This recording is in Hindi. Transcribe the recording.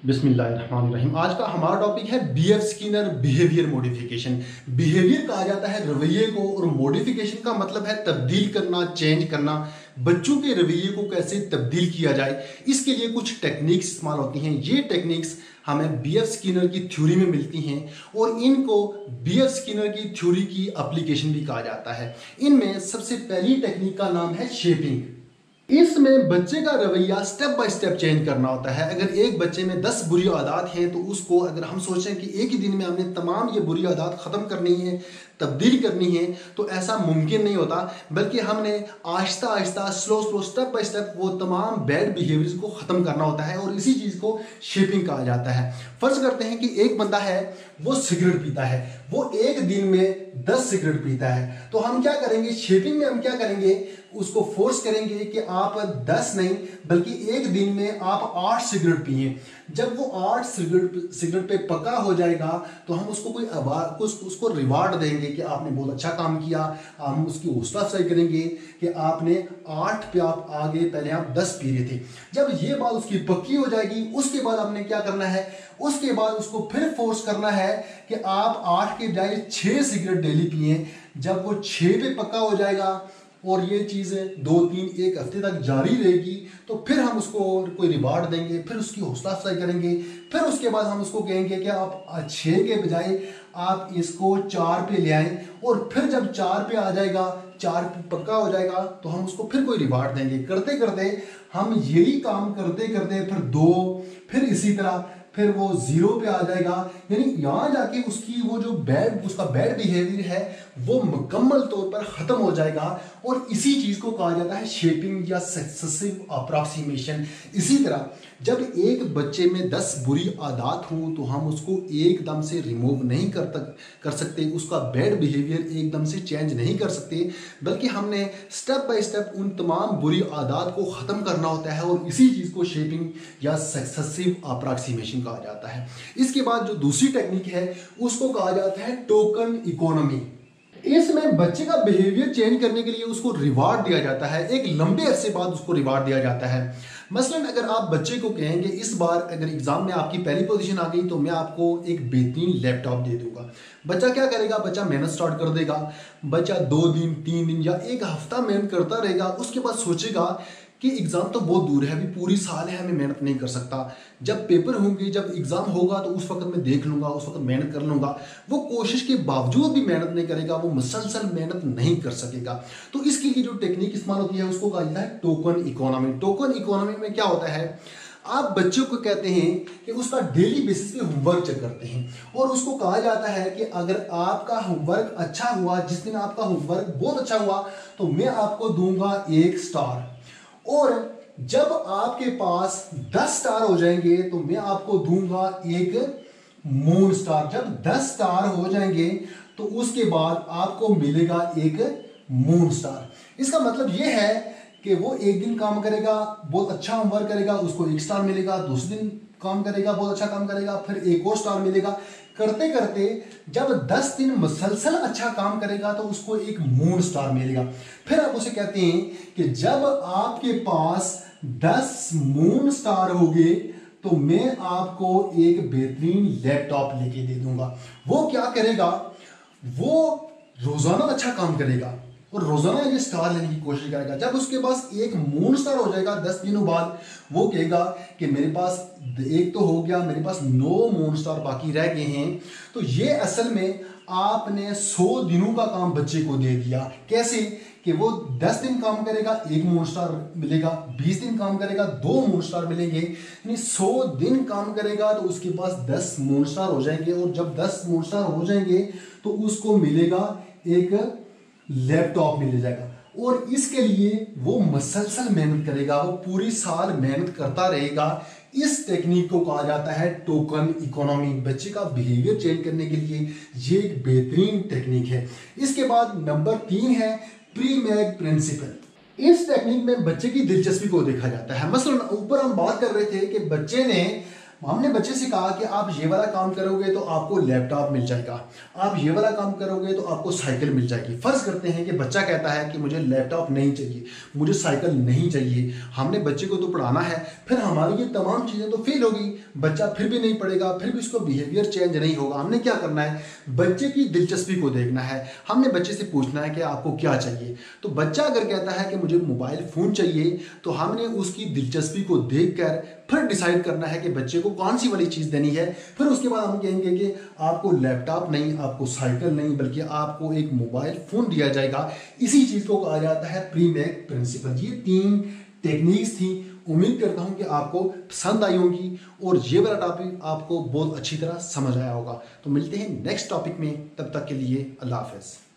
बिस्मिल्लाहिर्रहमानिर्रहीम। आज का हमारा टॉपिक है BF Skinner behaviour modification. Behaviour कहा जाता है रवैये को, और मॉडिफिकेशन का मतलब है तब्दील करना, चेंज करना। बच्चों के रवैये को कैसे तब्दील किया जाए, इसके लिए कुछ टेक्निक्स इस्तेमाल होती हैं। ये टेक्निक्स हमें बीएफ स्किनर की थ्योरी में मिलती हैं, और इनको बीएफ स्किनर की थ्योरी की एप्लीकेशन भी कहा जाता है। इनमें सबसे पहली टेक्निक का नाम है शेपिंग। इसमें बच्चे का रवैया स्टेप बाय स्टेप चेंज करना होता है। अगर एक बच्चे में 10 बुरी आदत हैं, तो उसको अगर हम सोचें कि एक ही दिन में हमने तमाम ये बुरी आदत ख़त्म करनी है, तब्दील करनी है, तो ऐसा मुमकिन नहीं होता। बल्कि हमने Aahista Aahista, slow step by step वो तमाम बैड बिहेवियर्स को ख़त्म करना होता है, और इसी चीज़ को शेपिंग कहा जाता है। फ़र्ज़ करते हैं कि एक बंदा है, वो सिगरेट पीता है, वो एक दिन में 10 सिगरेट पीता है। तो हम क्या करेंगे, शेपिंग में हम क्या करेंगे, उसको फोर्स करेंगे कि आप 10 नहीं बल्कि एक दिन में आप 8 सिगरेट पिए। जब वो 8 सिगरेट पे पक्का हो जाएगा, तो हम उसको उसको रिवार्ड देंगे कि आपने बहुत अच्छा काम किया। हम उसकी हौसला अफजाई करेंगे कि आपने 8 पे आप आगे, पहले आप 10 पी रहे थे। जब ये बात उसकी पक्की हो जाएगी, उसके बाद हमने क्या करना है, उसके बाद उसको फिर फोर्स करना है कि आप 8 के बजाय 6 सिगरेट डेली पिए। जब वो 6 पे पक्का हो जाएगा, और ये चीज़ें 2-3-1 हफ्ते तक जारी रहेगी, तो फिर हम उसको कोई रिवार्ड देंगे, फिर उसकी हौसला अफजाई करेंगे। फिर उसके बाद हम उसको कहेंगे कि आप 6 के बजाय आप इसको 4 पे ले आएँ, और फिर जब 4 पे आ जाएगा, 4 पे पक्का हो जाएगा, तो हम उसको फिर कोई रिवार्ड देंगे। करते करते हम यही काम करते करते फिर 2, फिर इसी तरह फिर वो 0 पे आ जाएगा। यानी यहाँ जाके उसकी वो जो उसका बैड बिहेवियर है, वो मुकम्मल तौर पर ख़त्म हो जाएगा। और इसी चीज़ को कहा जाता है शेपिंग या सक्सेसिव अप्रॉक्सीमेशन। इसी तरह जब एक बच्चे में 10 बुरी आदत हों, तो हम उसको एकदम से रिमूव नहीं कर सकते, उसका बैड बिहेवियर एकदम से चेंज नहीं कर सकते, बल्कि हमने स्टेप बाय स्टेप उन तमाम बुरी आदत को ख़त्म करना होता है। और इसी चीज़ को शेपिंग या सक्सेसिव अप्रॉक्सीमेशन कहा जाता है। इसके बाद जो दूसरी टेक्निक है, उसको कहा जाता है टोकन इकोनॉमी। इसमें बच्चे का बिहेवियर चेंज करने के लिए उसको रिवार्ड दिया जाता है। एक लंबे अरसे बाद उसको रिवार्ड दिया जाता है। मसलन अगर आप बच्चे को कहेंगे, इस बार अगर एग्जाम में आपकी पहली पोजीशन आ गई, तो मैं आपको एक बेहतरीन लैपटॉप दे दूंगा। बच्चा क्या करेगा, बच्चा मेहनत स्टार्ट कर देगा। बच्चा 2 दिन, 3 दिन या 1 हफ्ता मेहनत करता रहेगा। उसके बाद सोचेगा कि एग्ज़ाम तो बहुत दूर है, अभी पूरी साल है, मैं मेहनत नहीं कर सकता। जब पेपर होंगे, जब एग्ज़ाम होगा, तो उस वक्त मैं देख लूँगा, उस वक्त मेहनत कर लूँगा। वो कोशिश के बावजूद भी मेहनत नहीं करेगा, वो मुसलसल मेहनत नहीं कर सकेगा। तो इसके लिए जो टेक्निक इस्तेमाल होती है, उसको कहा जाता है टोकन इकोनॉमी। टोकन इकोनॉमी में क्या होता है, आप बच्चों को कहते हैं कि उसका डेली बेसिस पे होमवर्क चेक करते हैं, और उसको कहा जाता है कि अगर आपका होमवर्क अच्छा हुआ, जिस दिन आपका होमवर्क बहुत अच्छा हुआ, तो मैं आपको दूंगा 1 स्टार। और जब आपके पास 10 स्टार हो जाएंगे, तो मैं आपको दूंगा 1 मून स्टार। जब 10 स्टार हो जाएंगे, तो उसके बाद आपको मिलेगा 1 मून स्टार। इसका मतलब यह है कि वो एक दिन काम करेगा, बहुत अच्छा होमवर्क करेगा, उसको 1 स्टार मिलेगा। दूसरे दिन काम करेगा, बहुत अच्छा काम करेगा, फिर 1 और स्टार मिलेगा। करते करते जब 10 दिन मुसलसल अच्छा काम करेगा, तो उसको 1 मून स्टार मिलेगा। फिर आप उसे कहते हैं कि जब आपके पास 10 मून स्टार हो गए, तो मैं आपको एक बेहतरीन लैपटॉप लेके दे दूंगा। वो क्या करेगा, वो रोजाना अच्छा काम करेगा और रोजाना ये स्टार लेने की कोशिश करेगा। जब उसके पास 1 मून स्टार हो जाएगा 10 दिनों बाद, वो कहेगा कि मेरे पास 1 तो हो गया, मेरे पास 9 मून स्टार बाकी रह गए हैं। तो ये असल में आपने 100 दिनों का काम बच्चे को दे दिया। कैसे कि वो 10 दिन काम करेगा, 1 मून स्टार मिलेगा, 20 दिन काम करेगा, 2 मून स्टार मिलेंगे। यानी 100 दिन काम करेगा, तो उसके पास 10 मून स्टार हो जाएंगे। और जब 10 मून स्टार हो जाएंगे, तो उसको मिलेगा एक लैपटॉप मिल जाएगा। और इसके लिए वो मुसलसल मेहनत करेगा, वो पूरी साल मेहनत करता रहेगा। इस टेक्निक को कहा जाता है टोकन इकोनॉमी। बच्चे का बिहेवियर चेंज करने के लिए ये एक बेहतरीन टेक्निक है। इसके बाद नंबर 3 है प्री मैग प्रिंसिपल। इस टेक्निक में बच्चे की दिलचस्पी को देखा जाता है। मसलन ऊपर हम बात कर रहे थे कि बच्चे ने हमने बच्चे से कहा कि आप ये वाला काम करोगे तो आपको लैपटॉप मिल जाएगा, आप ये वाला काम करोगे तो आपको साइकिल मिल जाएगी। फर्ज करते हैं कि बच्चा कहता है कि मुझे लैपटॉप नहीं चाहिए, मुझे साइकिल नहीं चाहिए। हमने बच्चे को तो पढ़ाना है, फिर हमारी ये तमाम चीज़ें तो फेल होगी, बच्चा फिर भी नहीं पढ़ेगा, फिर भी उसको बिहेवियर चेंज नहीं होगा। हमने क्या करना है, बच्चे की दिलचस्पी को देखना है। हमने बच्चे से पूछना है कि आपको क्या चाहिए। तो बच्चा अगर कहता है कि मुझे मोबाइल फ़ोन चाहिए, तो हमने उसकी दिलचस्पी को देखकर फिर डिसाइड करना है कि बच्चे को कौन सी वाली चीज़ देनी है। फिर उसके बाद हम कहेंगे कि आपको लैपटॉप नहीं, आपको साइकिल नहीं, बल्कि आपको एक मोबाइल फ़ोन दिया जाएगा। इसी चीज़ को कहा जाता है प्री मेक प्रिंसिपल। ये 3 टेक्निक्स थी। उम्मीद करता हूँ कि आपको पसंद आई होगी और ये वाला टॉपिक आपको बहुत अच्छी तरह समझ आया होगा। तो मिलते हैं नेक्स्ट टॉपिक में, तब तक के लिए अल्लाह हाफ़िज़।